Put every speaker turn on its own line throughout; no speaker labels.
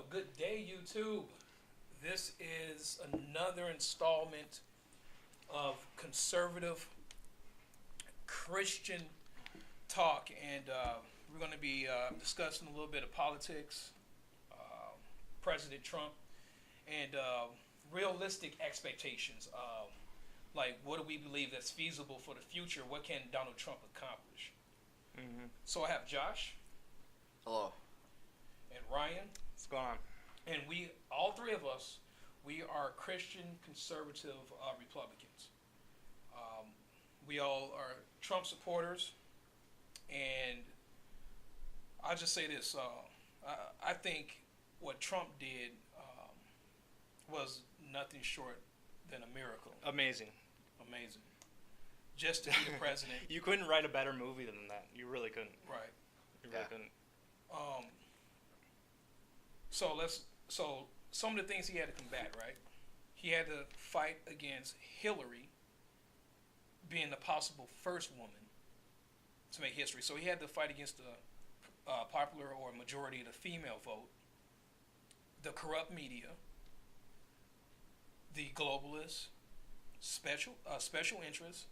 Good day, YouTube. This is another installment of conservative Christian talk, and we're going to be discussing a little bit of politics, President Trump, and realistic expectations. Like, what do we believe that's feasible for the future? What can Donald Trump accomplish? Mm-hmm. So I have Josh.
Hello.
And Ryan.
What's going on?
And we, all three of us, we are Christian conservative Republicans. We all are Trump supporters, and I'll just say this: I think what Trump did was nothing short than a miracle.
Amazing.
Just to be the president.
You couldn't write a better movie than that. You really couldn't.
Right.
You really couldn't.
So some of the things he had to combat, right? He had to fight against Hillary being the possible first woman to make history. So he had to fight against the popular or majority of the female vote, the corrupt media, the globalists, special interests,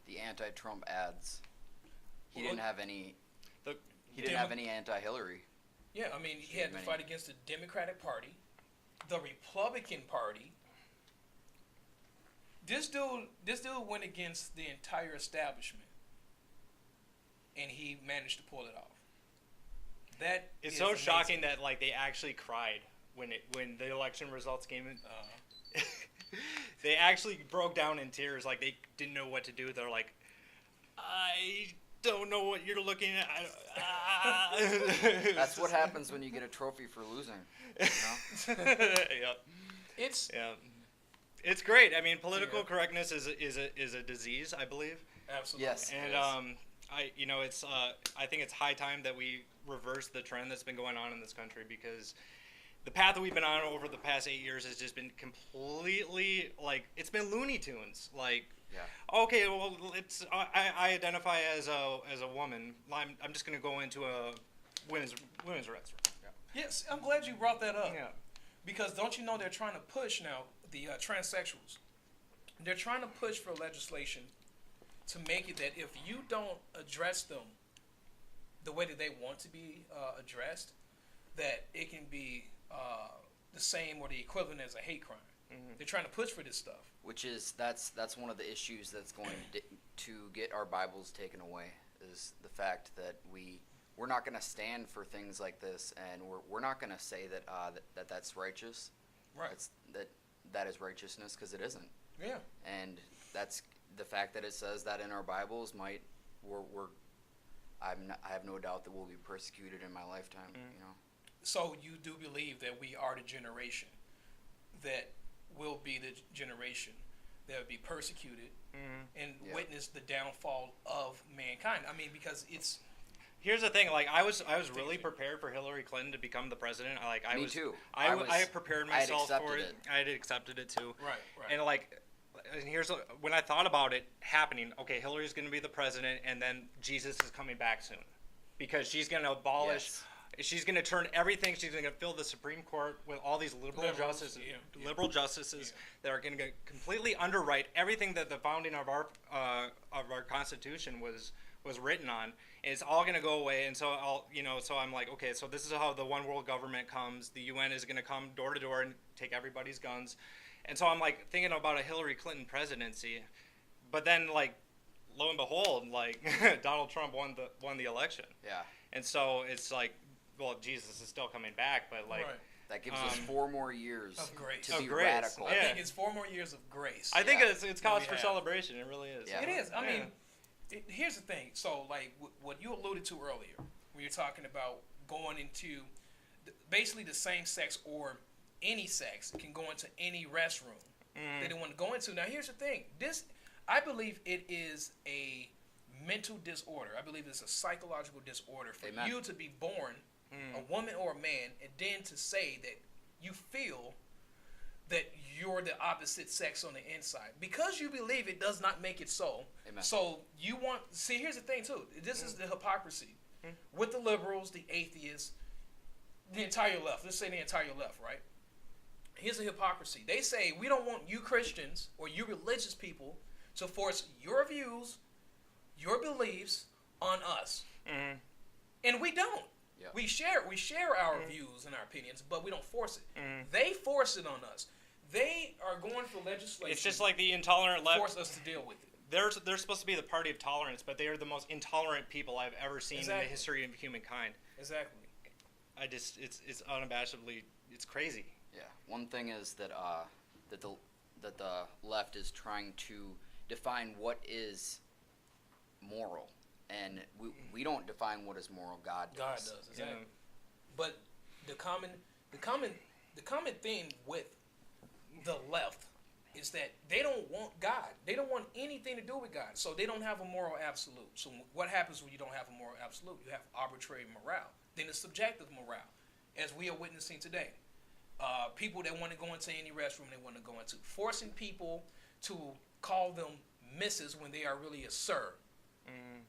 The anti-Trump ads. He
Well,
didn't have any.
The-
He didn't have any anti-Hillary.
Yeah, I mean, he had to fight against the Democratic Party, the Republican Party. This dude went against the entire establishment, and he managed to pull it off. That
It's
is
so
amazing.
shocking that like they actually cried when the election results came in. They actually broke down in tears, like they didn't know what to do. They're like, I don't know what you're looking at.
That's what happens when you get a trophy for losing. You know?
Yeah. It's great. I mean, political correctness is a disease, I believe.
Absolutely.
Yes.
And I think it's high time that we reverse the trend that's been going on in this country, because the path that we've been on over the past 8 years has just been completely, like, it's been Looney Tunes. Like, okay, well, I identify as a woman. I'm just gonna go into a women's restaurant.
Yes, I'm glad you brought that up.
Yeah.
Because don't you know they're trying to push now the transsexuals? They're trying to push for legislation to make it that if you don't address them the way that they want to be addressed, that it can be the same or the equivalent as a hate crime. Mm-hmm. They're trying to push for this stuff.
Which is that's one of the issues that's going to get our Bibles taken away, is the fact that we're not going to stand for things like this, and we're not going to say that that's righteous.
Right.
That is righteousness, because it isn't.
Yeah.
And that's the fact that it says that in our Bibles I have no doubt that we'll be persecuted in my lifetime.
Mm-hmm.
You know.
So you do believe that we are the generation that will be the generation that will be persecuted and witness the downfall of mankind. I mean, because it's...
Here's the thing, like I was really prepared for Hillary Clinton to become the president.
Me too.
I had prepared myself for it. I had accepted it too.
Right.
And when I thought about it happening, okay, Hillary's going to be the president, and then Jesus is coming back soon, because she's going to abolish.
Yes.
She's going to turn everything. She's going to fill the Supreme Court with all these liberal justices that are going to completely underwrite everything that the founding of our Constitution was written on. And it's all going to go away. And so so I'm like, okay, so this is how the one world government comes. The UN is going to come door to door and take everybody's guns. And so I'm like thinking about a Hillary Clinton presidency, but then like lo and behold, like Donald Trump won the election.
Yeah.
And so it's like, well, Jesus is still coming back, but like
that gives us 4 more years
of grace.
to be radical.
I think it's 4 more years of grace.
I think it's cause for celebration. It really is.
Yeah.
It is. I mean, here's the thing. So, like, what you alluded to earlier, when you're talking about going into basically the same sex or any sex can go into any restroom they don't want to go into. Now, here's the thing. I believe it is a mental disorder. I believe it's a psychological disorder for you to be born a woman or a man, and then to say that you feel that you're the opposite sex on the inside. Because you believe it does not make it so.
Amen.
So you want... See, here's the thing, too. This is the hypocrisy. With the liberals, the atheists, the entire left. Let's say the entire left, right? Here's the hypocrisy. They say we don't want you Christians or you religious people to force your views, your beliefs on us, and we don't. Yep. We share our views and our opinions, but we don't force it. They force it on us. They are going for legislation.
It's just like the intolerant left.
Force us to deal with it.
They're supposed to be the party of tolerance, but they are the most intolerant people I've ever seen in the history of humankind.
Exactly.
It's unabashedly, it's crazy.
Yeah. One thing is that that the left is trying to define what is moral, and we don't define what is moral. God does.
God does. Exactly. Yeah. But the common thing with the left is that they don't want God. They don't want anything to do with God. So they don't have a moral absolute. So what happens when you don't have a moral absolute? You have arbitrary morale. Then it's subjective morale, as we are witnessing today. People that want to go into any restroom they want to go into. Forcing people to call them Mrs. when they are really a sir.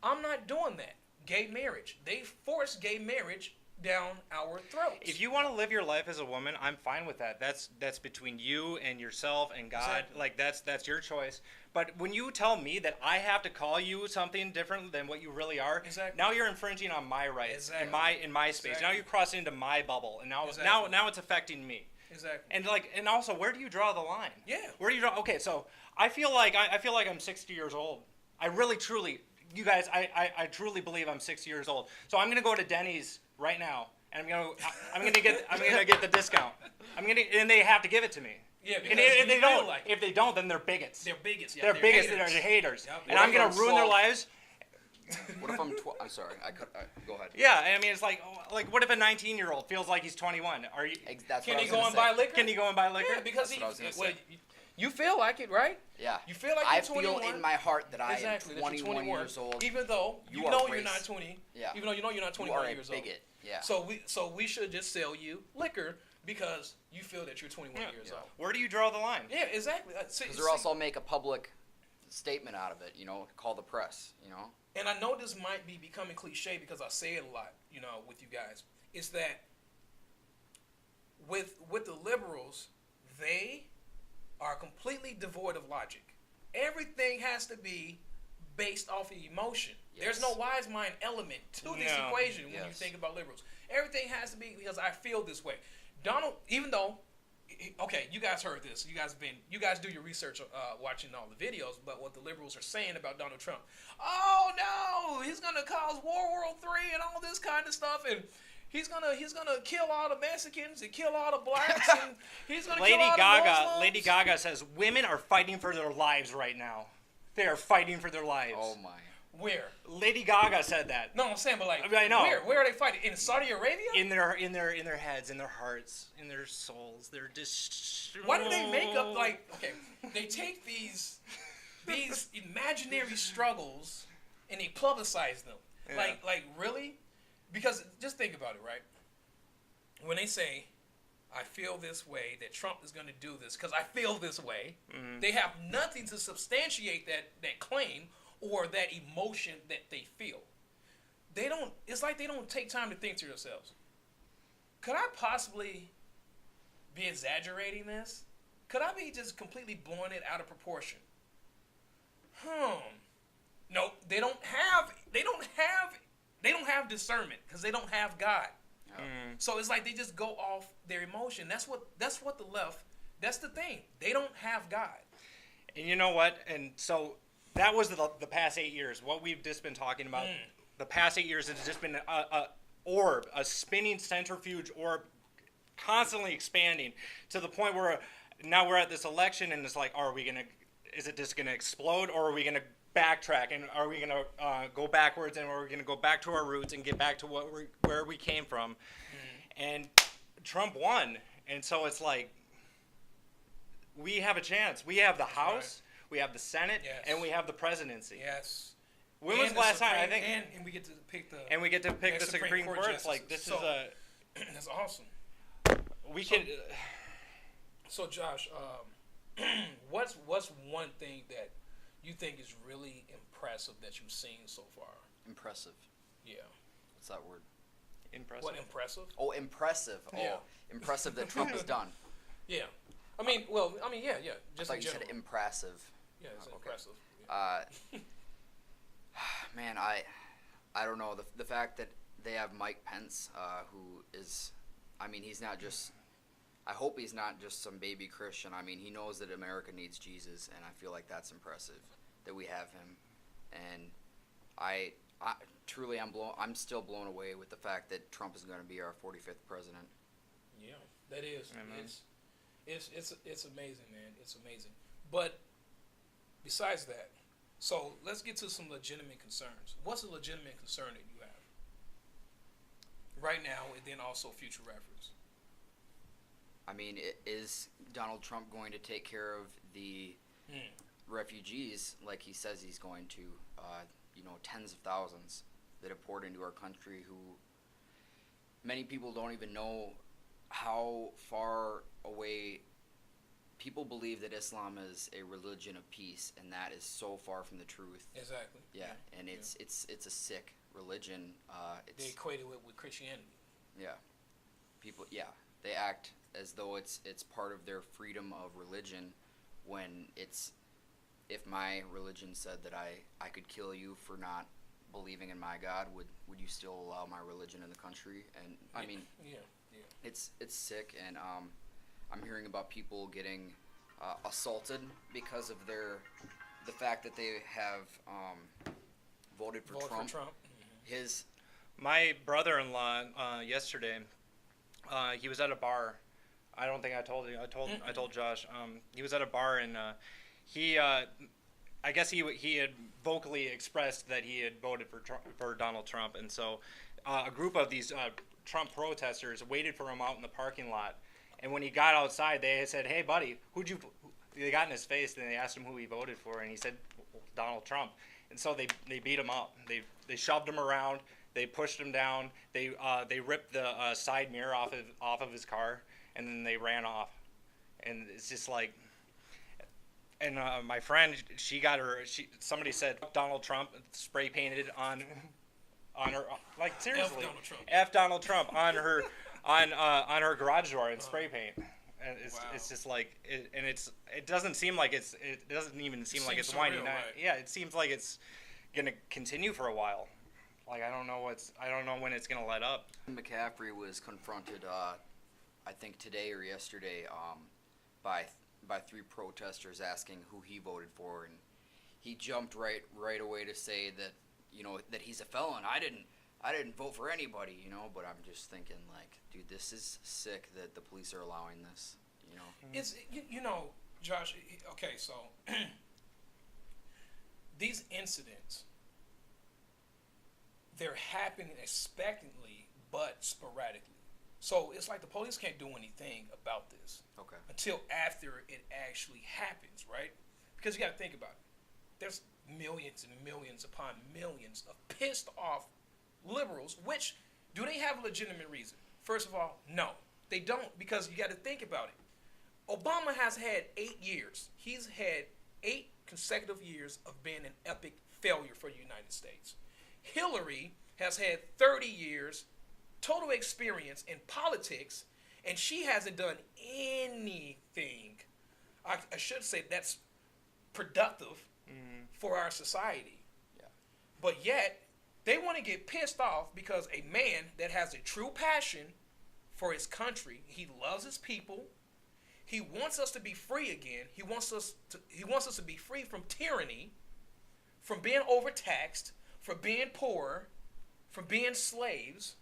I'm not doing that. Gay marriage. They force gay marriage down our throats.
If you want to live your life as a woman, I'm fine with that. That's between you and yourself and God. Exactly. Like that's your choice. But when you tell me that I have to call you something different than what you really are, now you're infringing on my rights in my space. Now you're crossing into my bubble, and now it's affecting me.
Exactly.
And also, where do you draw the line?
Yeah.
Where do you draw? Okay, so I feel like I'm 60 years old. I really truly, you guys, I truly believe I'm 60 years old. So I'm gonna go to Denny's right now, and I'm gonna get the discount. And they have to give it to me.
Yeah,
and if they don't, then they're bigots.
They're bigots. Yeah,
they're bigots. They're haters.
Yep.
And I'm gonna ruin their lives.
What if I'm I'm sorry. Go ahead.
Yeah, I mean, it's like what if a 19-year-old feels like he's 21?
Can he go and buy liquor?
Can he go and buy liquor?
Yeah, because you feel like it, right?
Yeah.
You feel like you're 21.
I feel in my heart that I am 21 years old.
Even though you know you're not 20.
Yeah.
Even though you know you're not 21 years old.
You are a bigot. Yeah.
So we should just sell you liquor because you feel that you're 21 years old.
Where do you draw the line?
Yeah, exactly.
Because or else I'll make a public statement out of it. Call the press.
And I know this might be becoming cliche because I say it a lot, with you guys. Is that with the liberals, they are completely devoid of logic. Everything has to be based off of emotion. Yes. There's no wise mind element to this equation when you think about liberals. Everything has to be because I feel this way. Donald, even though, okay, you guys heard this. You guys do your research watching all the videos, but what the liberals are saying about Donald Trump. Oh no, he's gonna cause World War III and all this kind of stuff, and he's gonna kill all the Mexicans and kill all the blacks, and he's gonna kill all the Muslims.
Lady Gaga says women are fighting for their lives right now. They are fighting for their lives.
Oh my.
Where?
Lady Gaga said that.
No, I'm saying, but
I know.
Where are they fighting? In Saudi Arabia?
In their heads, in their hearts, in their souls. They're just.
Why do they make up okay? They take these imaginary struggles and they publicize them. Yeah. Like really? Because just think about it, right? When they say, "I feel this way," that Trump is going to do this because I feel this way, they have nothing to substantiate that claim or that emotion that they feel. They don't. It's like they don't take time to think to themselves. Could I possibly be exaggerating this? Could I be just completely blowing it out of proportion? No, they don't have discernment because they don't have God. So it's like they just go off their emotion. That's what the left. That's the thing. They don't have God.
And you know what? And so that was the past 8 years. What we've just been talking about. The past 8 years has just been a spinning centrifuge orb, constantly expanding to the point where now we're at this election and it's like, is it just gonna explode, or are we gonna backtrack, and are we gonna go backwards, and are we gonna go back to our roots and get back to where we came from? And Trump won, and so it's like we have a chance. We have the House, we have the Senate, and we have the presidency.
Yes.
When was the last time? I think,
and we get to pick the
Supreme Court. It's like this is
that's awesome.
We can.
So
Josh, what's one thing that you think is really impressive that you've seen so far?
Impressive.
Yeah.
What's that word?
Impressive.
What, impressive?
Oh, impressive.
Yeah.
Oh, impressive that Trump has done.
Yeah. I mean, yeah.
I
Just
thought
in
you
general.
said impressive.
Yeah, it's
Okay.
impressive. Yeah.
Man, I don't know the fact that they have Mike Pence, who is, I mean, he's not just. I hope he's not just some baby Christian. I mean, he knows that America needs Jesus, and I feel like that's impressive that we have him. And I truly, I'm still blown away with the fact that Trump is going to be our 45th president.
Yeah, that is.
Amen.
It's amazing, man. It's amazing. But besides that, so let's get to some legitimate concerns. What's a legitimate concern that you have right now, and then also future reference?
I mean, is Donald Trump going to take care of the refugees like he says he's going to? Tens of thousands that have poured into our country, who many people don't even know how far away. People believe that Islam is a religion of peace, and that is so far from the truth.
Exactly.
Yeah, and it's a sick religion.
They equated it with Christianity.
Yeah, people. Yeah, they act as though it's part of their freedom of religion, when it's, if my religion said that I could kill you for not believing in my God, would you still allow my religion in the country? And I mean, it's sick, and I'm hearing about people getting assaulted because of the fact that they have voted for Trump.
Mm-hmm.
My brother-in-law yesterday, he was at a bar. I don't think I told you. I told Josh. He was at a bar, and he I guess he had vocally expressed that he had voted for Donald Trump, and so a group of these Trump protesters waited for him out in the parking lot. And when he got outside, they said, "Hey, buddy, They got in his face, and they asked him who he voted for, and he said Donald Trump. And so they beat him up. They shoved him around. They pushed him down. They ripped the side mirror off of his car, and then they ran off. And it's just like. And my friend, somebody said Donald Trump spray painted on her, like seriously, F Donald Trump on her on her garage door in spray paint. And it's just like it doesn't seem like it doesn't even seem like it's winding down. Right. Yeah, it seems like it's gonna continue for a while. Like I don't know when it's gonna let up.
McCaffrey was confronted, I think today or yesterday, by three protesters asking who he voted for, and he jumped right away to say that that he's a felon. I didn't vote for anybody, but I'm just thinking, like, dude, this is sick that the police are allowing this,
It's, Josh, okay, so these incidents, they're happening expectantly, but sporadically. So it's like the police can't do anything about this until after it actually happens, right? Because you got to think about it. There's millions and millions upon millions of pissed off liberals, which, do they have a legitimate reason? First of all, no, they don't, because you got to think about it. Obama has had 8 years. He's had 8 consecutive years of being an epic failure for the United States. Hillary has had 30 years total experience in politics, and she hasn't done anything, I should say, that's productive for our society.
Yeah.
But yet, they want to get pissed off because a man that has a true passion for his country, he loves his people, he wants us to be free again, he wants us to be free from tyranny, from being overtaxed, from being poor, from being slaves,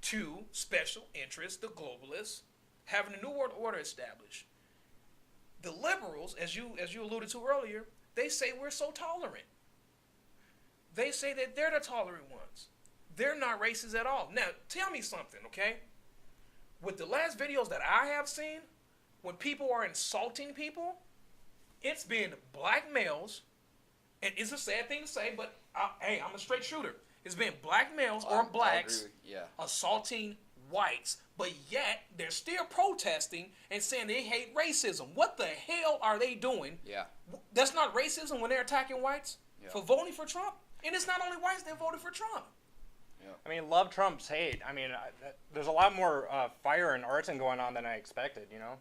to special interests, the globalists, having a new world order established. The liberals, as you alluded to earlier, they say we're so tolerant. They say that they're the tolerant ones. They're not racist at all. Now, tell me something, okay? With the last videos that I have seen, when people are insulting people, it's been black males, and it's a sad thing to say, but hey, I'm a straight shooter. It's been black males or blacks assaulting whites, but yet they're still protesting and saying they hate racism. What the hell are they doing?
Yeah.
That's not racism when they're attacking whites for voting for Trump. And it's not only whites that voted for Trump.
Yep.
I mean, love trumps hate. I mean, there's a lot more fire and arson going on than I expected, you know?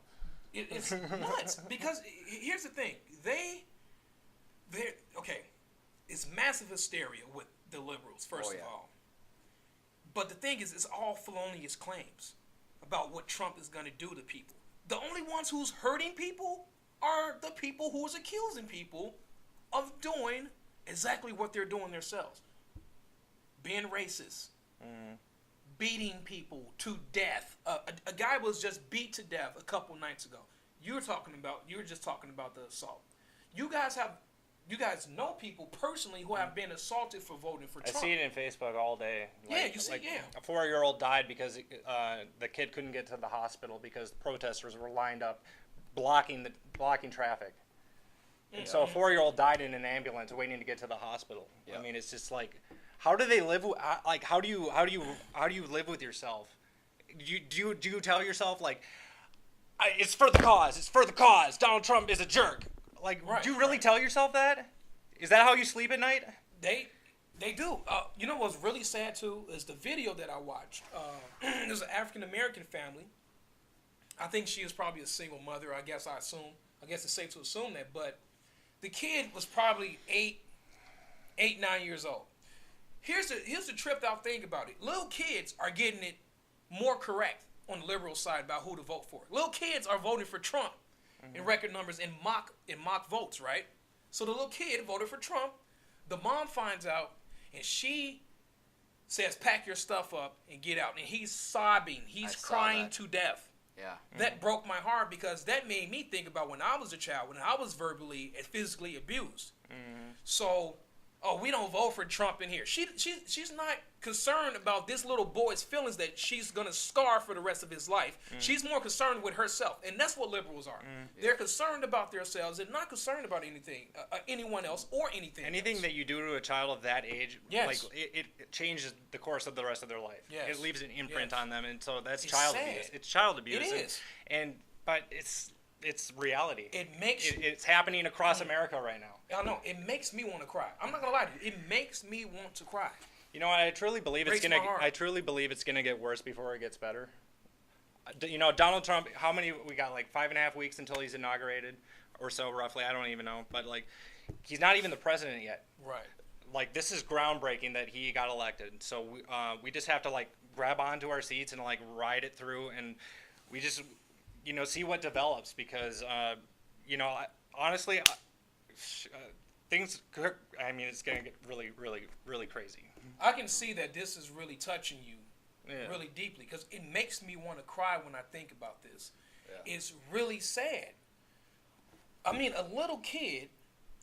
It's nuts because here's the thing. They're okay. It's massive hysteria with the liberals, first of all. But the thing is, it's all felonious claims about what Trump is going to do to people. The only ones who's hurting people are the people who's accusing people of doing exactly what they're doing themselves. Being racist. Beating people to death. A guy was just beat to death a couple nights ago. You were just talking about the assault. You guys know people personally who have been assaulted for voting for Trump.
I see it in Facebook all day.
A
4-year-old died because the kid couldn't get to the hospital because protesters were lined up blocking traffic. And so a 4-year-old died in an ambulance waiting to get to the hospital. I mean, it's just like, how do they live? How do you live with yourself? Do you tell yourself like, it's for the cause. It's for the cause. Donald Trump is a jerk. Like, do you really tell yourself that? Is that how you sleep at night?
They do. You know what's really sad too is the video that I watched. There's an African American family. I think she is probably a single mother. I guess it's safe to assume that. But the kid was probably 9 years old. Here's the tripped out thing about it. Little kids are getting it more correct on the liberal side about who to vote for. Little kids are voting for Trump in record numbers in mock votes, right? So the little kid voted for Trump. The mom finds out and she says, "Pack your stuff up and get out." And he's sobbing. He's crying to death.
Yeah.
That broke my heart because that made me think about when I was a child, when I was verbally and physically abused. So, we don't vote for Trump in here. She's not concerned about this little boy's feelings that she's going to scar for the rest of his life. She's more concerned with herself. And that's what liberals are. They're concerned about themselves and not concerned about anyone else or anything else.
That you do to a child of that age,
yes.
it changes the course of the rest of their life.
Yes.
It leaves an imprint on them, and so that's
It's
child
sad.
abuse. It's child abuse.
It is.
But it's reality. It's happening across America right now.
I know. It makes me want to cry. I'm not going to lie to you. It makes me want to cry.
You know, I truly believe
Breaks my heart.
I truly believe it's gonna get worse before it gets better. You know, Donald Trump. How many we got? Like 5.5 weeks until he's inaugurated, or so roughly. I don't even know. But like, he's not even the president yet.
Right.
Like, this is groundbreaking that he got elected. So we just have to like grab onto our seats and like ride it through, and we just see what develops because honestly. Things, I mean, it's going to get really, really, really crazy.
I can see that this is really touching you really deeply because it makes me want to cry when I think about this. Yeah. It's really sad. I mean, a little kid,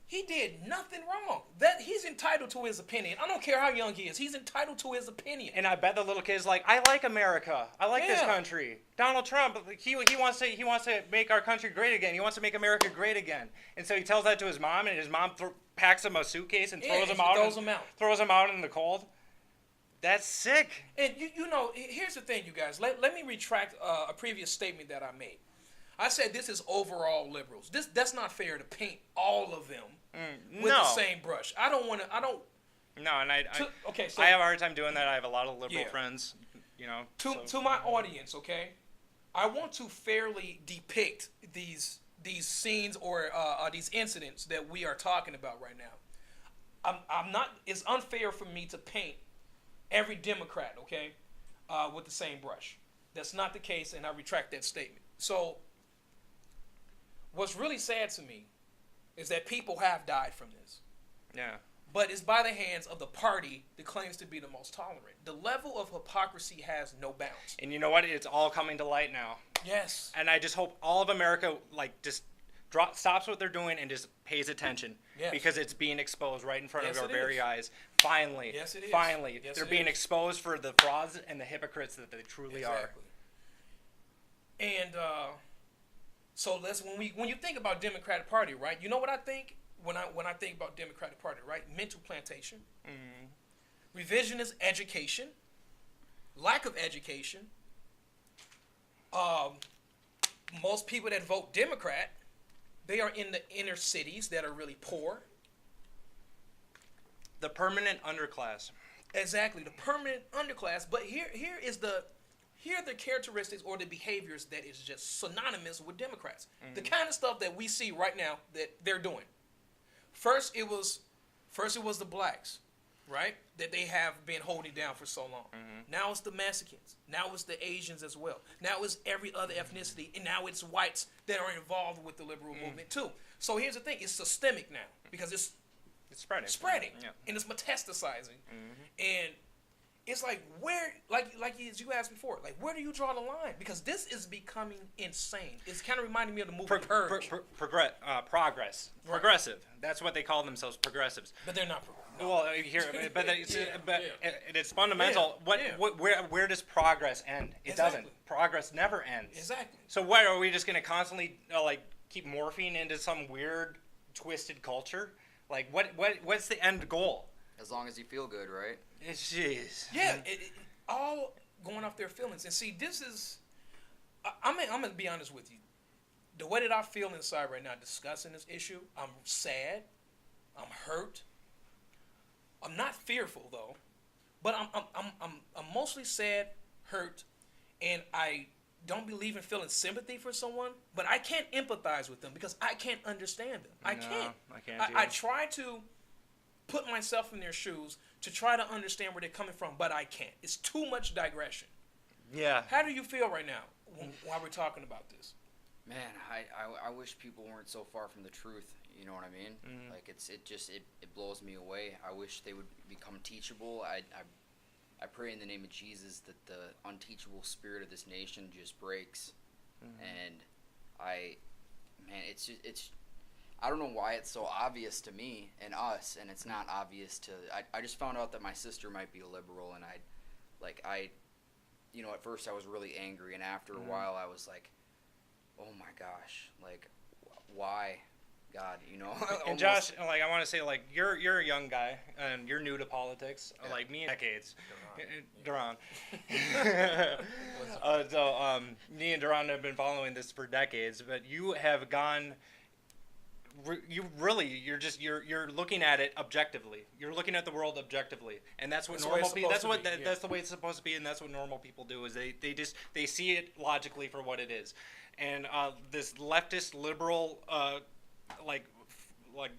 he did nothing wrong. That he's entitled to his opinion. I don't care how young he is. He's entitled to his opinion.
And I bet the little kid's like, I like America. I like this country. Donald Trump, he wants to make our country great again. He wants to make America great again. And so he tells that to his mom, and his mom packs him a suitcase and throws him out in the cold. That's sick.
And here's the thing, you guys. Let me retract a previous statement that I made. I said this is overall liberals. That's not fair to paint all of them with the same brush. I don't.
No, and I
so
I have a hard time doing that. I have a lot of liberal friends,
To my audience, okay, I want to fairly depict these scenes or these incidents that we are talking about right now. I'm not. It's unfair for me to paint every Democrat, okay, with the same brush. That's not the case, and I retract that statement. So. What's really sad to me is that people have died from this.
Yeah.
But it's by the hands of the party that claims to be the most tolerant. The level of hypocrisy has no bounds.
And you know what? It's all coming to light now.
Yes.
And I just hope all of America just stops what they're doing and just pays attention.
Yes.
Because it's being exposed right in front of our very eyes. Finally.
Yes, it is.
Finally.
Yes,
they're
it
being
is.
exposed for the frauds and the hypocrites that they truly are.
And so when you think about Democratic Party, right? You know what I think when I think about Democratic Party, right? Mental plantation, revisionist education, lack of education. Most people that vote Democrat, they are in the inner cities that are really poor.
The permanent underclass.
Exactly, the permanent underclass. But here are the characteristics or the behaviors that is just synonymous with Democrats. The kind of stuff that we see right now that they're doing. First it was the blacks, right? That they have been holding down for so long. Now it's the Mexicans. Now it's the Asians as well. Now it's every other ethnicity, and now it's whites that are involved with the liberal movement too. So here's the thing: it's systemic now because it's spreading,
Yeah.
and it's metastasizing, and it's like where, like as you asked before, like where do you draw the line? Because this is becoming insane. It's kind of reminding me of the movie Purge.
Progress.
Right.
Progressive. That's what they call themselves, progressives.
But they're not. No.
Well, it's fundamental. Where does progress end? It
Exactly.
doesn't. Progress never ends.
Exactly.
So what are we just going to constantly keep morphing into some weird, twisted culture? Like what's the end goal?
As long as you feel good, right?
Jeez.
Yeah, it all going off their feelings. And see, this is, I'm going to be honest with you. The way that I feel inside right now discussing this issue, I'm sad. I'm hurt. I'm not fearful though, but I'm mostly sad, hurt, and I don't believe in feeling sympathy for someone, but I can't empathize with them because I can't understand them. I can't. I try to put myself in their shoes to try to understand where they're coming from, but I can't. It's too much digression.
Yeah.
How do you feel right now while we're talking about this?
Man, I wish people weren't so far from the truth. You know what I mean? Like it blows me away. I wish they would become teachable. I pray in the name of Jesus that the unteachable spirit of this nation just breaks. And it's I don't know why it's so obvious to me and us, and it's not obvious to. I just found out that my sister might be a liberal, and at first I was really angry, and after a while I was like, oh my gosh, like, why, God,
And Josh, I want to say, you're a young guy, and you're new to politics, like me, decades. Duran. Me and Duran have been following this for decades, but you have gone. You're looking at it objectively. You're looking at the world objectively, and that's what normal people. That's the way it's supposed to be, and that's what normal people do. Is they see it logically for what it is, and this leftist liberal like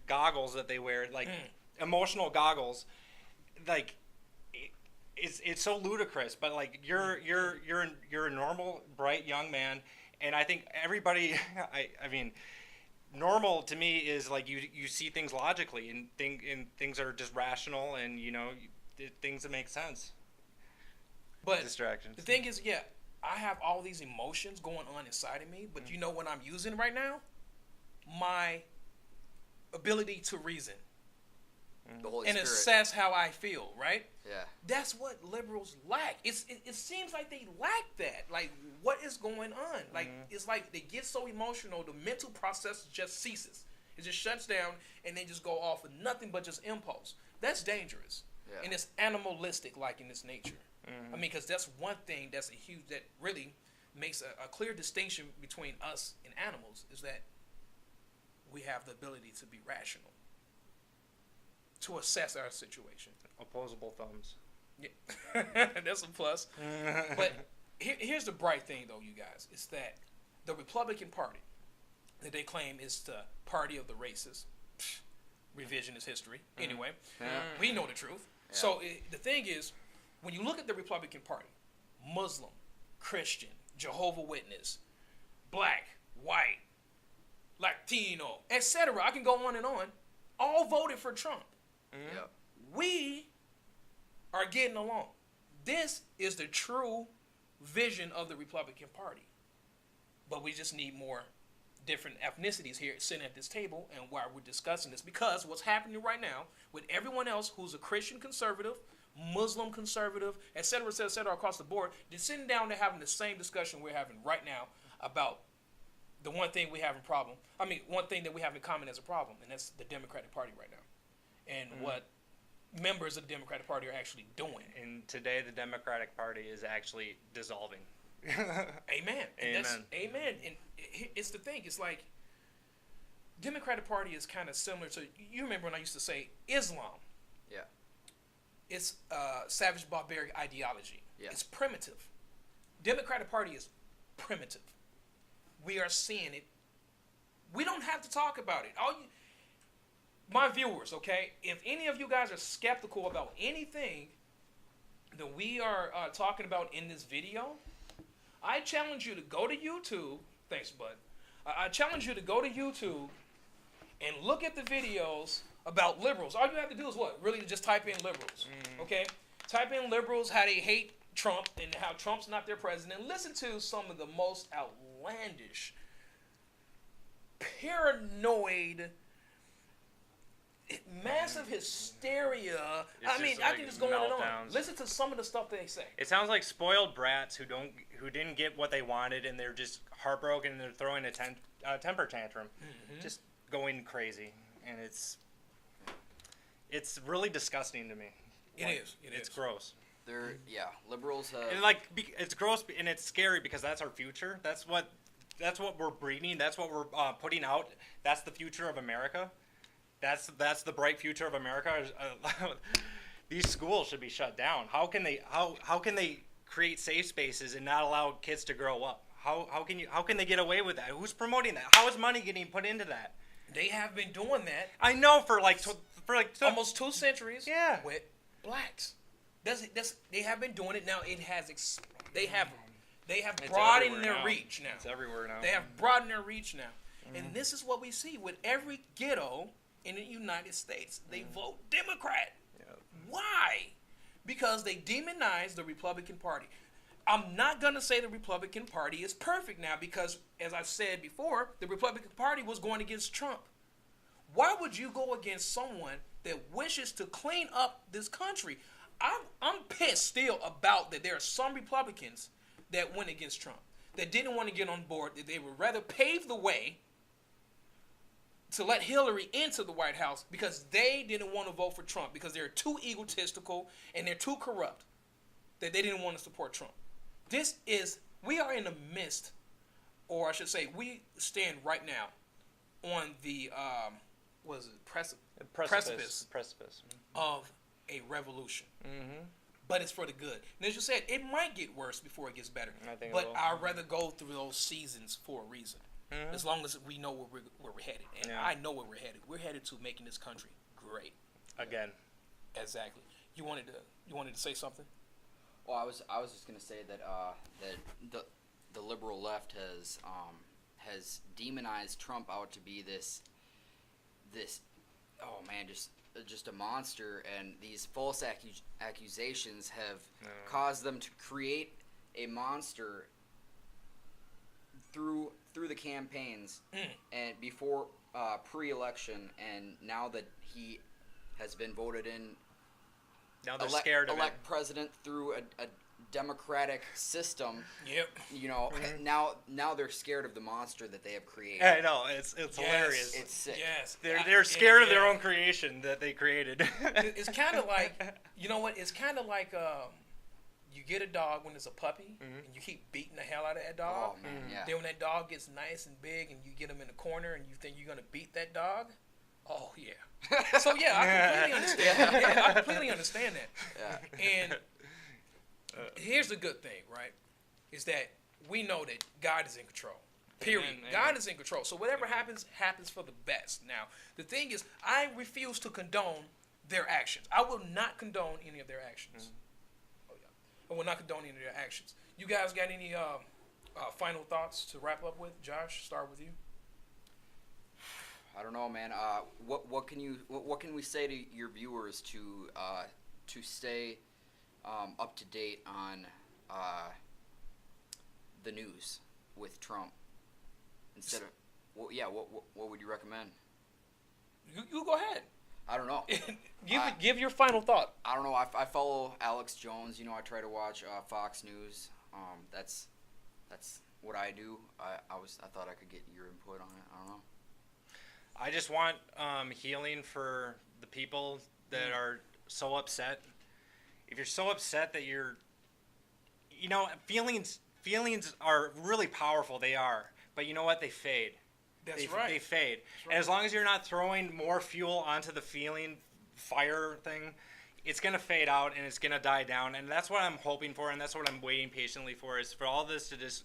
goggles that they wear, emotional goggles, it's so ludicrous. But you're a normal, bright young man, and I think everybody. I mean. Normal to me is you see things logically and things are just rational and things that make sense.
But
distractions.
The thing is, I have all these emotions going on inside of me, but you know what I'm using right now? My ability to reason.
The Holy
and
Spirit.
Assess how I feel, right?
Yeah.
That's what liberals lack. It seems like they lack that. Like, what is going on? Like, it's like they get so emotional, the mental process just ceases. It just shuts down, and they just go off with nothing but just impulse. That's dangerous.
Yeah.
And it's animalistic, like in its nature. I mean, because that's one thing that really makes a clear distinction between us and animals, is that we have the ability to be rational, to assess our situation.
Opposable thumbs.
Yeah. That's a plus. But here's the bright thing, though, you guys. It's that the Republican Party, that they claim is the party of the racists, revisionist history. Anyway, we know the truth. Yeah. So the thing is, when you look at the Republican Party, Muslim, Christian, Jehovah's Witness, black, white, Latino, etc., I can go on and on, all voted for Trump.
Yep.
We are getting along. This is the true vision of the Republican Party. But we just need more different ethnicities here sitting at this table and while we're discussing this, because what's happening right now with everyone else who's a Christian conservative, Muslim conservative, et cetera, across the board, they're sitting down, they're having the same discussion we're having right now about the one thing we have one thing that we have in common as a problem, and that's the Democratic Party right now. And what members of the Democratic Party are actually doing.
And today the Democratic Party is actually dissolving.
Amen. Amen. And it's the thing. It's like Democratic Party is kind of similar to, you remember when I used to say Islam.
Yeah.
It's savage barbaric ideology.
Yeah.
It's primitive. Democratic Party is primitive. We are seeing it. We don't have to talk about it. My viewers, okay, if any of you guys are skeptical about anything that we are talking about in this video, I challenge you to go to YouTube. Thanks, bud. I challenge you to go to YouTube and look at the videos about liberals. All you have to do is what? Really just type in liberals, okay? Type in liberals, how they hate Trump and how Trump's not their president. Listen to some of the most outlandish, paranoid, massive hysteria. I mean, I can just go on and on. Listen to some of the stuff they say.
It sounds like spoiled brats who didn't get what they wanted, and they're just heartbroken, and they're throwing a temper tantrum, just going crazy, and it's really disgusting to me. It's gross.
Liberals have...
And it's gross, and it's scary because that's our future. That's what we're breeding. That's what we're putting out. That's the future of America. That's the bright future of America. These schools should be shut down. How can they create safe spaces and not allow kids to grow up? How can they get away with that? Who's promoting that? How is money getting put into that?
They have been doing that.
I know for
almost 2 centuries.
Yeah.
With blacks. They have been doing it now. It has they have broadened their reach now.
It's everywhere now.
They have broadened their reach now. And this is what we see with every ghetto in the United States. They vote Democrat.
Yep.
Why? Because they demonize the Republican Party. I'm not going to say the Republican Party is perfect now because, as I said before, the Republican Party was going against Trump. Why would you go against someone that wishes to clean up this country? I'm pissed still about that there are some Republicans that went against Trump, that didn't want to get on board, that they would rather pave the way to let Hillary into the White House because they didn't want to vote for Trump because they're too egotistical and they're too corrupt that they didn't want to support Trump. We are in the midst, or I should say, we stand right now on the precipice of a revolution. But it's for the good. And as you said, it might get worse before it gets better. But I'd rather go through those seasons for a reason. As long as we know where we're headed. And I know where we're headed. We're headed to making this country great.
Again.
Exactly. You wanted to say something?
Well, I was just gonna say that that the liberal left has demonized Trump out to be this just a monster, and these false accusations have caused them to create a monster through the campaigns and before pre-election, and now that he has been voted in,
now they're scared of
elect president through a democratic system.
Yep.
You know, now they're scared of the monster that they have created.
I know, it's hilarious.
It's sick.
Yes.
They're scared of their own creation that they created.
It's kind of like, you know what? It's kind of like you get a dog when it's a puppy, and you keep beating the hell out of that dog.
Oh, man, yeah.
Then when that dog gets nice and big, and you get him in the corner, and you think you're gonna beat that dog. Oh yeah. So yeah, I completely understand. Yeah, I completely understand that.
Yeah.
And here's the good thing, right? Is that we know that God is in control. Period.
Amen.
God is in control. So whatever happens for the best. Now, the thing is, I refuse to condone their actions. I will not condone any of their actions. Oh, yeah. I will not condone any of their actions. You guys got any final thoughts to wrap up with? Josh, start with you.
I don't know, man. What can we say to your viewers to stay up to date on the news with Trump? Instead of, what would you recommend?
You go ahead.
I don't know.
Give your final thought.
I don't know. I follow Alex Jones. You know, I try to watch Fox News. That's what I do. I thought I could get your input on it. I don't know.
I just want healing for the people that are so upset. If you're so upset that feelings are really powerful. They are, but you know what? They fade.
That's right.
They fade.
That's right.
And as long as you're not throwing more fuel onto the feeling fire thing, it's going to fade out and it's going to die down. And that's what I'm hoping for, and that's what I'm waiting patiently for, is for all this to just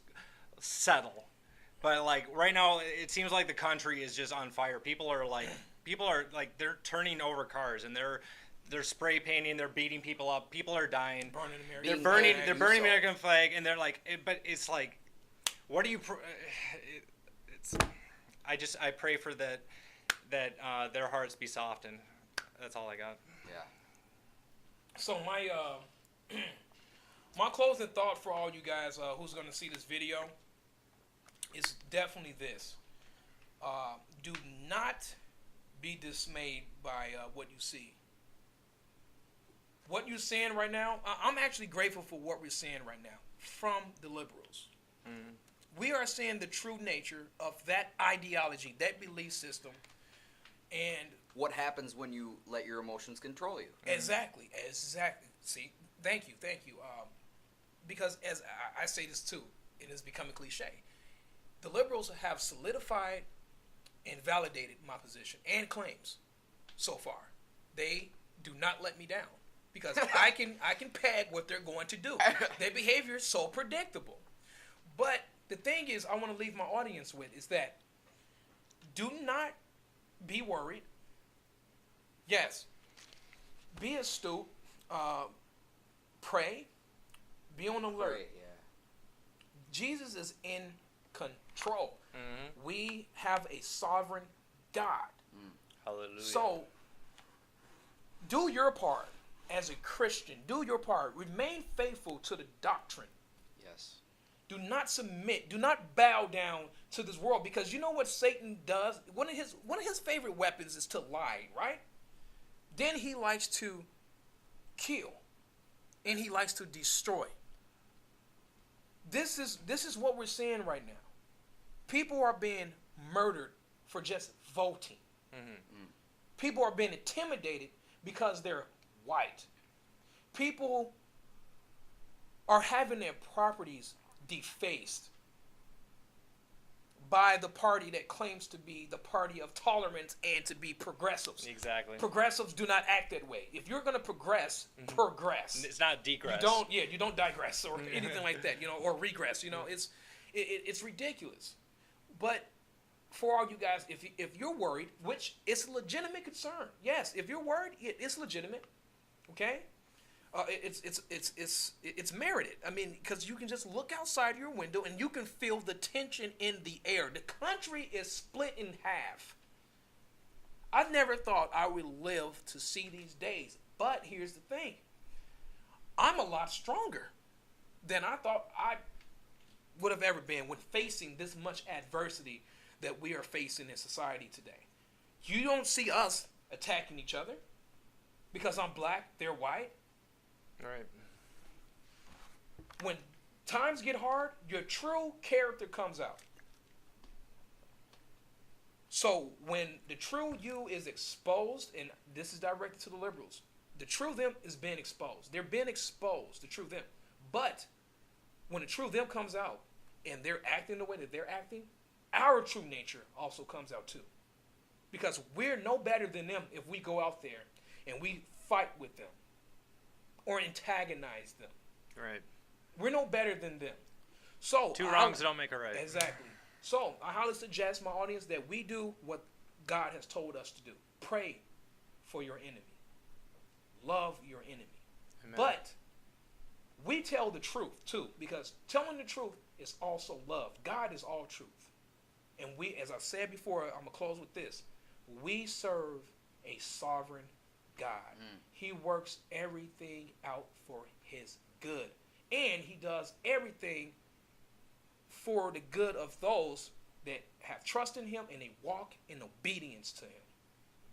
settle. But, like, right now, it seems like the country is just on fire. People are like, they're turning over cars, and they're spray painting, they're beating people up, people are dying.
Burning
They're burning American flag, and they're like, but it's like, what do you, I pray for that their hearts be softened. That's all I got.
Yeah.
So my closing thought for all you guys who's going to see this video is definitely this. Do not be dismayed by what you see. What you're seeing right now, I'm actually grateful for what we're seeing right now from the liberals. Mm-hmm. We are seeing the true nature of that ideology, that belief system, and
what happens when you let your emotions control you.
Exactly. See, thank you. Because as I say this too, it is becoming cliche. The liberals have solidified and validated my position and claims so far. They do not let me down because I can peg what they're going to do. Their behavior is so predictable. But the thing is, I want to leave my audience with is that do not be worried. Yes, be astute. Pray. Be on alert.
Pray, yeah.
Jesus is in control.
Mm-hmm.
We have a sovereign God.
Hallelujah.
So, do your part as a Christian. Do your part. Remain faithful to the doctrine.
Yes.
Do not submit. Do not bow down to this world, because you know what Satan does? One of his favorite weapons is to lie, right? Then he likes to kill, and he likes to destroy. This is what we're seeing right now. People are being murdered for just voting.
Mm-hmm.
People are being intimidated because they're white. People are having their properties defaced by the party that claims to be the party of tolerance and to be progressives.
Exactly.
Progressives do not act that way. If you're going to progress, progress.
It's not degress.
You don't digress or anything like that, or regress. It's ridiculous. But for all you guys, if you're worried, which it's a legitimate concern, yes, if you're worried, it's legitimate. Okay. It's merited. I mean, because you can just look outside your window and you can feel the tension in the air. The country is split in half. I never thought I would live to see these days. But here's the thing. I'm a lot stronger than I thought I would have ever been when facing this much adversity that we are facing in society today. You don't see us attacking each other because I'm black, they're white.
Right.
When times get hard, your true character comes out. So when the true you is exposed, and this is directed to the liberals, the true them is being exposed. They're being exposed, the true them. But when the true them comes out and they're acting the way that they're acting, our true nature also comes out too. Because we're no better than them if we go out there and we fight with them or antagonize them.
Right.
We're no better than them. So
two wrongs don't make a right.
Exactly. So I highly suggest my audience that we do what God has told us to do. Pray for your enemy. Love your enemy.
Amen.
But we tell the truth too, because telling the truth is also love. God is all truth. And we, as I said before, I'm going to close with this. We serve a sovereign God. He works everything out for his good. And he does everything for the good of those that have trust in him and they walk in obedience to him.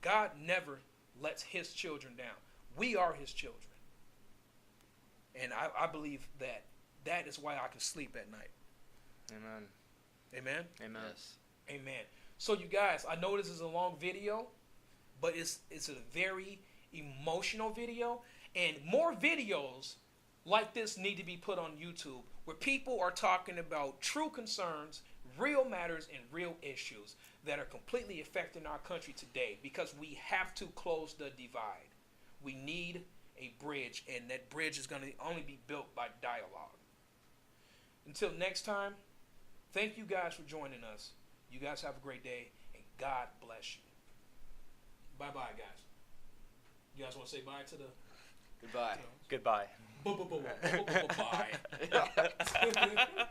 God never lets his children down. We are his children. And I believe that is why I can sleep at night.
Amen.
Amen?
Amen.
Yes.
Amen. So you guys, I know this is a long video, but it's a very emotional video, and more videos like this need to be put on YouTube where people are talking about true concerns, real matters, and real issues that are completely affecting our country today, because we have to close the divide. We need a bridge, and that bridge is going to only be built by dialogue. Until next time, thank you guys for joining us. You guys have a great day, and God bless you. Bye-bye, guys. You guys want to say bye to the...
Goodbye.
Goodbye.
Bye.